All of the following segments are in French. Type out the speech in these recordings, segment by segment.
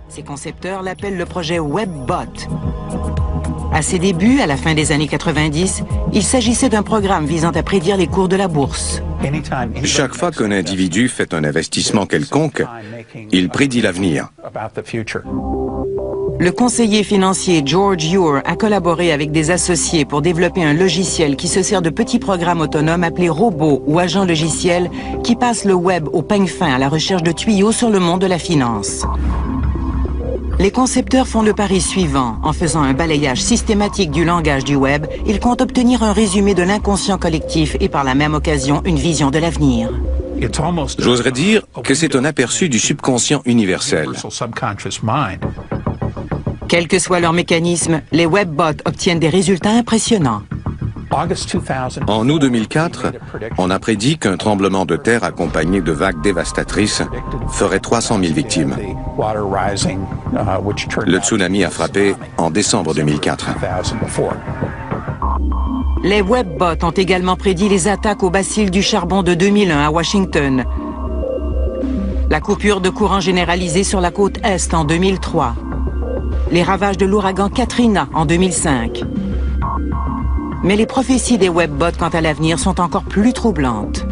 Ses concepteurs l'appellent le projet WebBot. À ses débuts, à la fin des années 90, il s'agissait d'un programme visant à prédire les cours de la bourse. Chaque fois qu'un individu fait un investissement quelconque, il prédit l'avenir. Le conseiller financier George Ure a collaboré avec des associés pour développer un logiciel qui se sert de petits programmes autonomes appelés robots ou agents logiciels qui passent le web au peigne fin à la recherche de tuyaux sur le monde de la finance. Les concepteurs font le pari suivant. En faisant un balayage systématique du langage du web, ils comptent obtenir un résumé de l'inconscient collectif et par la même occasion une vision de l'avenir. J'oserais dire que c'est un aperçu du subconscient universel. Quel que soit leur mécanisme, les WebBots obtiennent des résultats impressionnants. En août 2004, on a prédit qu'un tremblement de terre accompagné de vagues dévastatrices ferait 300 000 victimes. Le tsunami a frappé en décembre 2004. Les WebBots ont également prédit les attaques au bacille du charbon de 2001 à Washington, la coupure de courant généralisée sur la côte Est en 2003, les ravages de l'ouragan Katrina en 2005. Mais les prophéties des WebBots quant à l'avenir sont encore plus troublantes.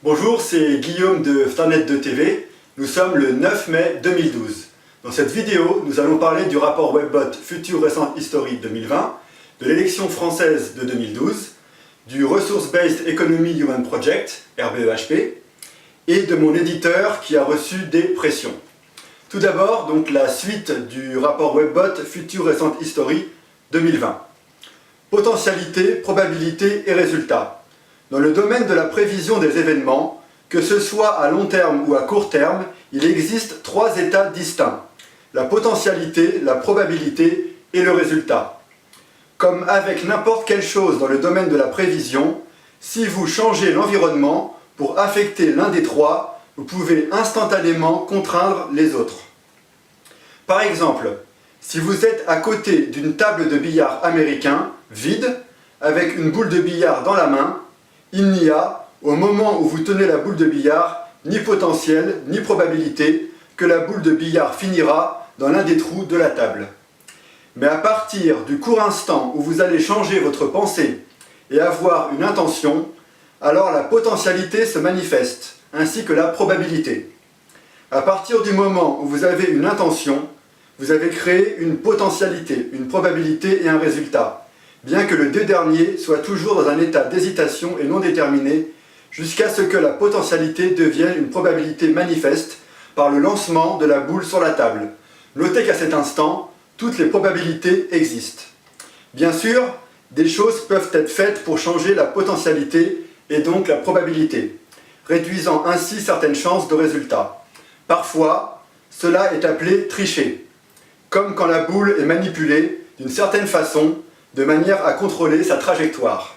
Bonjour, c'est Guillaume de Starnet 2 TV. Nous sommes le 9 mai 2012. Dans cette vidéo, nous allons parler du rapport WebBot Future Recent History 2020, de l'élection française de 2012, du Resource-Based Economy Human Project, RBEHP, et de mon éditeur qui a reçu des pressions. Tout d'abord, donc la suite du rapport WebBot Future Recent History 2020. Potentialité, probabilité et résultats. Dans le domaine de la prévision des événements, que ce soit à long terme ou à court terme, il existe trois états distincts. La potentialité, la probabilité et le résultat. Comme avec n'importe quelle chose dans le domaine de la prévision, si vous changez l'environnement pour affecter l'un des trois, vous pouvez instantanément contraindre les autres. Par exemple, si vous êtes à côté d'une table de billard américain, vide, avec une boule de billard dans la main, il n'y a, au moment où vous tenez la boule de billard, ni potentiel, ni probabilité que la boule de billard finira dans l'un des trous de la table. Mais à partir du court instant où vous allez changer votre pensée et avoir une intention, alors la potentialité se manifeste, ainsi que la probabilité. À partir du moment où vous avez une intention, vous avez créé une potentialité, une probabilité et un résultat, bien que le deux derniers soient toujours dans un état d'hésitation et non déterminé, jusqu'à ce que la potentialité devienne une probabilité manifeste par le lancement de la boule sur la table. Notez qu'à cet instant, toutes les probabilités existent. Bien sûr, des choses peuvent être faites pour changer la potentialité et donc la probabilité, réduisant ainsi certaines chances de résultat. Parfois, cela est appelé tricher, comme quand la boule est manipulée d'une certaine façon, de manière à contrôler sa trajectoire.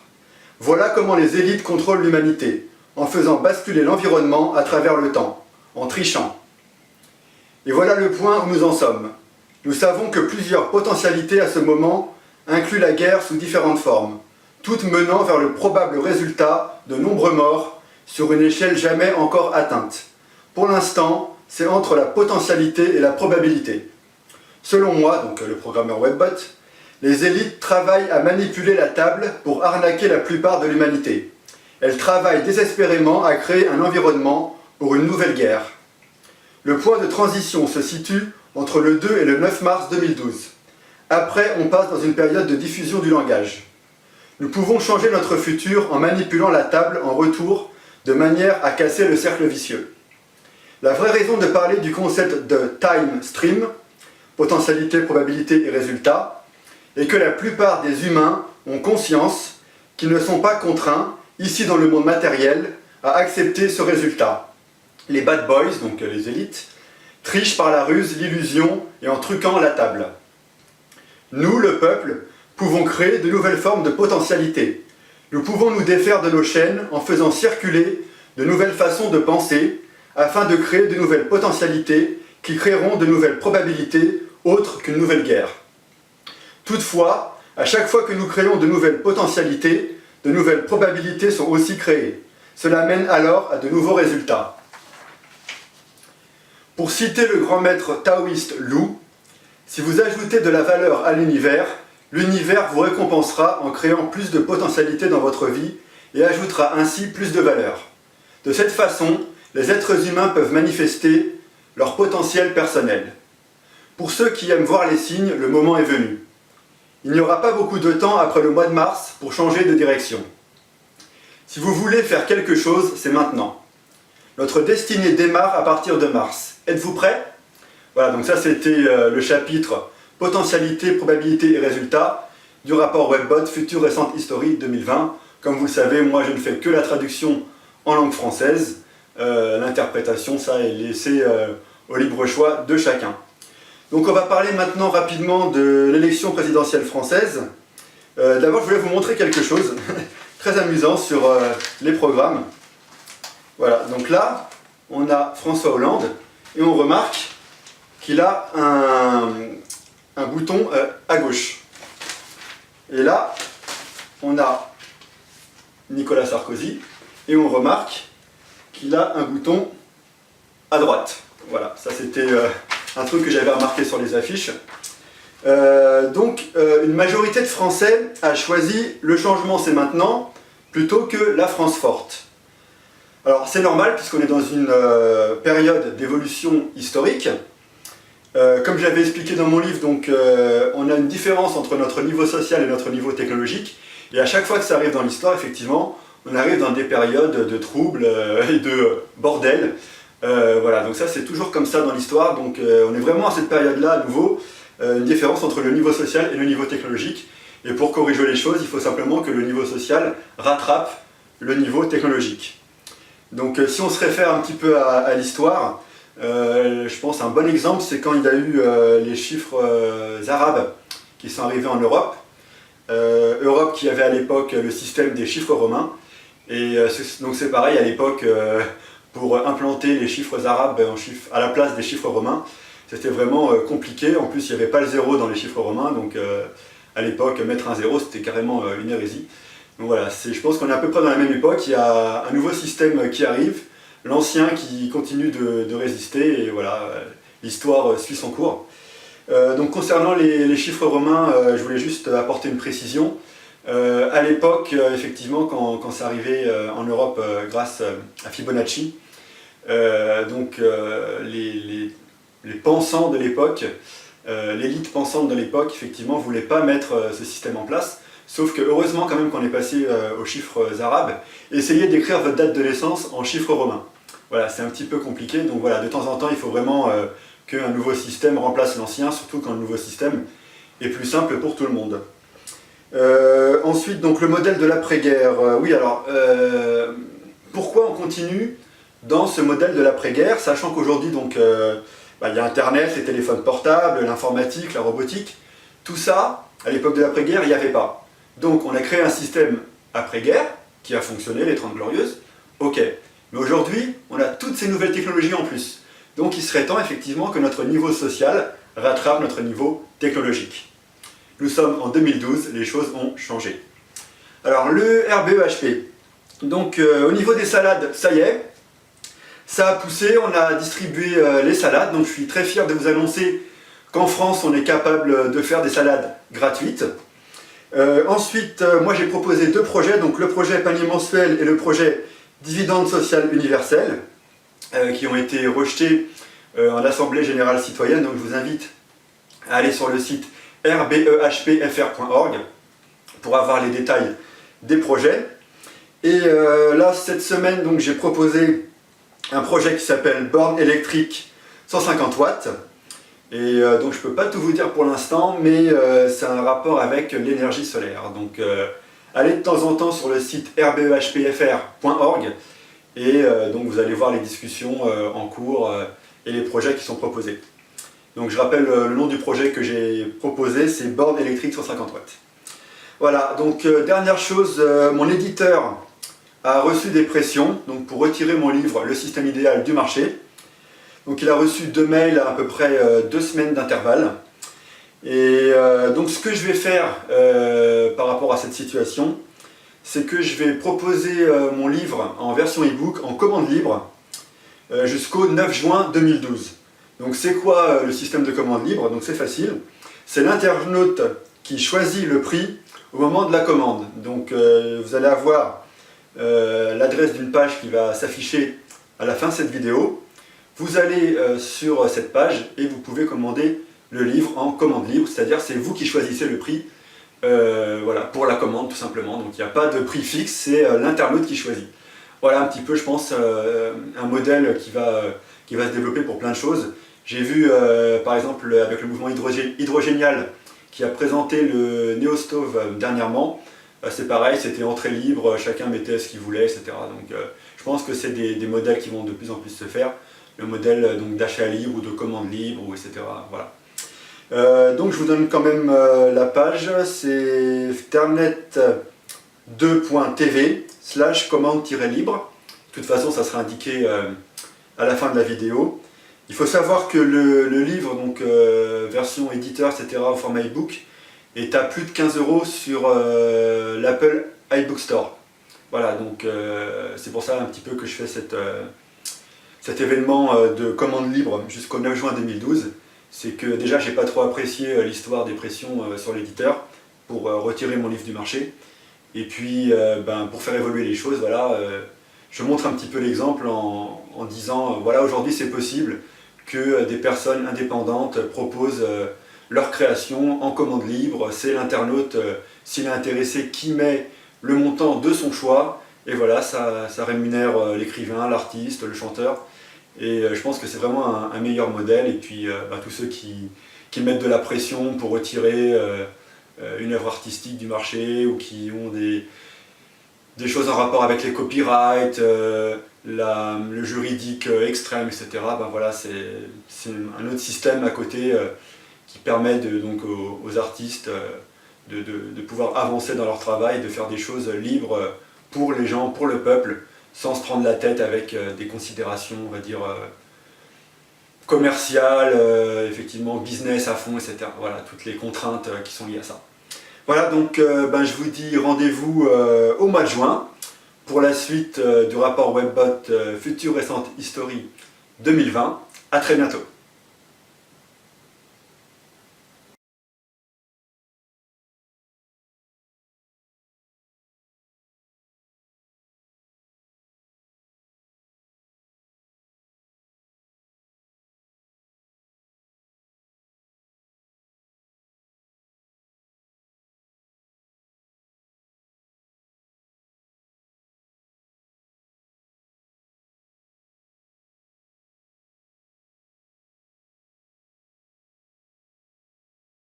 Voilà comment les élites contrôlent l'humanité, en faisant basculer l'environnement à travers le temps, en trichant. Et voilà le point où nous en sommes. Nous savons que plusieurs potentialités à ce moment incluent la guerre sous différentes formes, toutes menant vers le probable résultat de nombreux morts sur une échelle jamais encore atteinte. Pour l'instant, c'est entre la potentialité et la probabilité. Selon moi, donc le programmeur WebBot, les élites travaillent à manipuler la table pour arnaquer la plupart de l'humanité. Elles travaillent désespérément à créer un environnement pour une nouvelle guerre. Le point de transition se situe entre le 2 et le 9 mars 2012. Après, on passe dans une période de diffusion du langage. Nous pouvons changer notre futur en manipulant la table en retour de manière à casser le cercle vicieux. La vraie raison de parler du concept de time stream, potentialité, probabilité et résultat, est que la plupart des humains ont conscience qu'ils ne sont pas contraints, ici dans le monde matériel, à accepter ce résultat. Les bad boys, donc les élites, trichent par la ruse, l'illusion et en truquant la table. Nous, le peuple, pouvons créer de nouvelles formes de potentialité. Nous pouvons nous défaire de nos chaînes en faisant circuler de nouvelles façons de penser afin de créer de nouvelles potentialités qui créeront de nouvelles probabilités autres qu'une nouvelle guerre. Toutefois, à chaque fois que nous créons de nouvelles potentialités, de nouvelles probabilités sont aussi créées. Cela mène alors à de nouveaux résultats. Pour citer le grand maître taoïste Lu, si vous ajoutez de la valeur à l'univers, l'univers vous récompensera en créant plus de potentialités dans votre vie et ajoutera ainsi plus de valeur. De cette façon, les êtres humains peuvent manifester leur potentiel personnel. Pour ceux qui aiment voir les signes, le moment est venu. Il n'y aura pas beaucoup de temps après le mois de mars pour changer de direction. Si vous voulez faire quelque chose, c'est maintenant. Notre destinée démarre à partir de mars. Êtes-vous prêts? Voilà, donc ça c'était le chapitre Potentialité, probabilité et résultats du rapport WebBot Future Recent History 2020. Comme vous le savez, moi je ne fais que la traduction en langue française. L'interprétation, ça est laissé au libre choix de chacun. Donc on va parler maintenant rapidement de l'élection présidentielle française. D'abord je voulais vous montrer quelque chose très amusant sur les programmes. Voilà, donc là on a François Hollande et on remarque qu'il a un bouton à gauche. Et là on a Nicolas Sarkozy et on remarque qu'il a un bouton à droite. Voilà, ça c'était un truc que j'avais remarqué sur les affiches. Une majorité de Français a choisi le changement c'est maintenant plutôt que la France forte. Alors c'est normal puisqu'on est dans une période d'évolution historique. Comme j'avais expliqué dans mon livre, donc, on a une différence entre notre niveau social et notre niveau technologique. Et à chaque fois que ça arrive dans l'histoire, effectivement, on arrive dans des périodes de troubles et de bordel. Voilà, donc ça c'est toujours comme ça dans l'histoire. Donc on est vraiment à cette période-là à nouveau, une différence entre le niveau social et le niveau technologique. Et pour corriger les choses, il faut simplement que le niveau social rattrape le niveau technologique. Donc si on se réfère un petit peu à l'histoire, je pense un bon exemple c'est quand il y a eu les chiffres arabes qui sont arrivés en Europe. Europe qui avait à l'époque le système des chiffres romains. Et donc c'est pareil à l'époque, pour implanter les chiffres arabes à la place des chiffres romains, c'était vraiment compliqué. En plus il n'y avait pas le zéro dans les chiffres romains, donc à l'époque mettre un zéro c'était carrément une hérésie. Donc voilà, je pense qu'on est à peu près dans la même époque, il y a un nouveau système qui arrive, l'ancien qui continue de résister, et voilà, l'histoire suit son cours. Donc concernant les chiffres romains, je voulais juste apporter une précision. À l'époque, effectivement, quand c'est arrivé en Europe grâce à Fibonacci, les pensants de l'époque, l'élite pensante de l'époque, effectivement, ne voulait pas mettre ce système en place. Sauf que heureusement quand même qu'on est passé aux chiffres arabes, essayez d'écrire votre date de naissance en chiffres romains. Voilà, c'est un petit peu compliqué, donc voilà, de temps en temps il faut vraiment qu'un nouveau système remplace l'ancien, surtout quand le nouveau système est plus simple pour tout le monde. Ensuite, donc le modèle de l'après-guerre. Oui, alors, pourquoi on continue dans ce modèle de l'après-guerre, sachant qu'aujourd'hui, donc, il y a Internet, les téléphones portables, l'informatique, la robotique, tout ça, à l'époque de l'après-guerre, il n'y avait pas. Donc on a créé un système après-guerre, qui a fonctionné, les 30 Glorieuses, ok. Mais aujourd'hui, on a toutes ces nouvelles technologies en plus. Donc il serait temps effectivement que notre niveau social rattrape notre niveau technologique. Nous sommes en 2012, les choses ont changé. Alors le RBEHP, donc au niveau des salades, ça y est, ça a poussé, on a distribué les salades, donc je suis très fier de vous annoncer qu'en France on est capable de faire des salades gratuites. Ensuite, moi j'ai proposé deux projets, donc le projet panier mensuel et le projet dividende social universel, qui ont été rejetés en Assemblée Générale Citoyenne, donc je vous invite à aller sur le site rbehpfr.org pour avoir les détails des projets. Et là, cette semaine, donc j'ai proposé un projet qui s'appelle borne électrique 150 watts. Et donc je ne peux pas tout vous dire pour l'instant, mais c'est un rapport avec l'énergie solaire. Donc allez de temps en temps sur le site rbehpfr.org et donc vous allez voir les discussions en cours et les projets qui sont proposés. Donc je rappelle le nom du projet que j'ai proposé, c'est borne électrique 150 watts. Voilà, donc dernière chose, mon éditeur a reçu des pressions donc pour retirer mon livre Le système idéal du marché. Donc il a reçu 2 mails à peu près 2 semaines d'intervalle. Et donc ce que je vais faire par rapport à cette situation, c'est que je vais proposer mon livre en version e-book, en commande libre, jusqu'au 9 juin 2012. Donc c'est quoi le système de commande libre? Donc c'est facile, c'est l'internaute qui choisit le prix au moment de la commande. Donc vous allez avoir l'adresse d'une page qui va s'afficher à la fin de cette vidéo. Vous allez sur cette page et vous pouvez commander le livre en commande libre, c'est-à-dire c'est vous qui choisissez le prix voilà, pour la commande tout simplement. Donc il n'y a pas de prix fixe, c'est l'internaute qui choisit. Voilà un petit peu, je pense, un modèle qui va se développer pour plein de choses. J'ai vu par exemple avec le mouvement hydrogénial qui a présenté le NeoStove dernièrement, c'est pareil, c'était entrée libre, chacun mettait ce qu'il voulait, etc. Donc je pense que c'est des modèles qui vont de plus en plus se faire, le modèle d'achat libre ou de commande libre, etc. Voilà. Donc je vous donne quand même la page, c'est fernet2.tv/commande-libre. De toute façon ça sera indiqué à la fin de la vidéo. Il faut savoir que le livre, donc version éditeur, etc. au format e-book, est à plus de 15 € sur l'Apple iBook Store. Voilà, donc c'est pour ça un petit peu que je fais cet événement de commande libre jusqu'au 9 juin 2012. C'est que déjà j'ai pas trop apprécié l'histoire des pressions sur l'éditeur pour retirer mon livre du marché. Et puis pour faire évoluer les choses, voilà, je montre un petit peu l'exemple en disant voilà, aujourd'hui c'est possible que des personnes indépendantes proposent leur création en commande libre. C'est l'internaute, s'il est intéressé, qui met le montant de son choix, et voilà, ça rémunère l'écrivain, l'artiste, le chanteur, et je pense que c'est vraiment un meilleur modèle. Et puis tous ceux qui mettent de la pression pour retirer une œuvre artistique du marché, ou qui ont des choses en rapport avec les copyrights, le juridique extrême, etc. Voilà, c'est un autre système à côté qui permet donc aux artistes de pouvoir avancer dans leur travail, de faire des choses libres pour les gens, pour le peuple, sans se prendre la tête avec des considérations, on va dire, commerciales, effectivement, business à fond, etc. Voilà, toutes les contraintes qui sont liées à ça. Voilà, donc je vous dis rendez-vous au mois de juin pour la suite du rapport WebBot Future Recent History 2020. À très bientôt.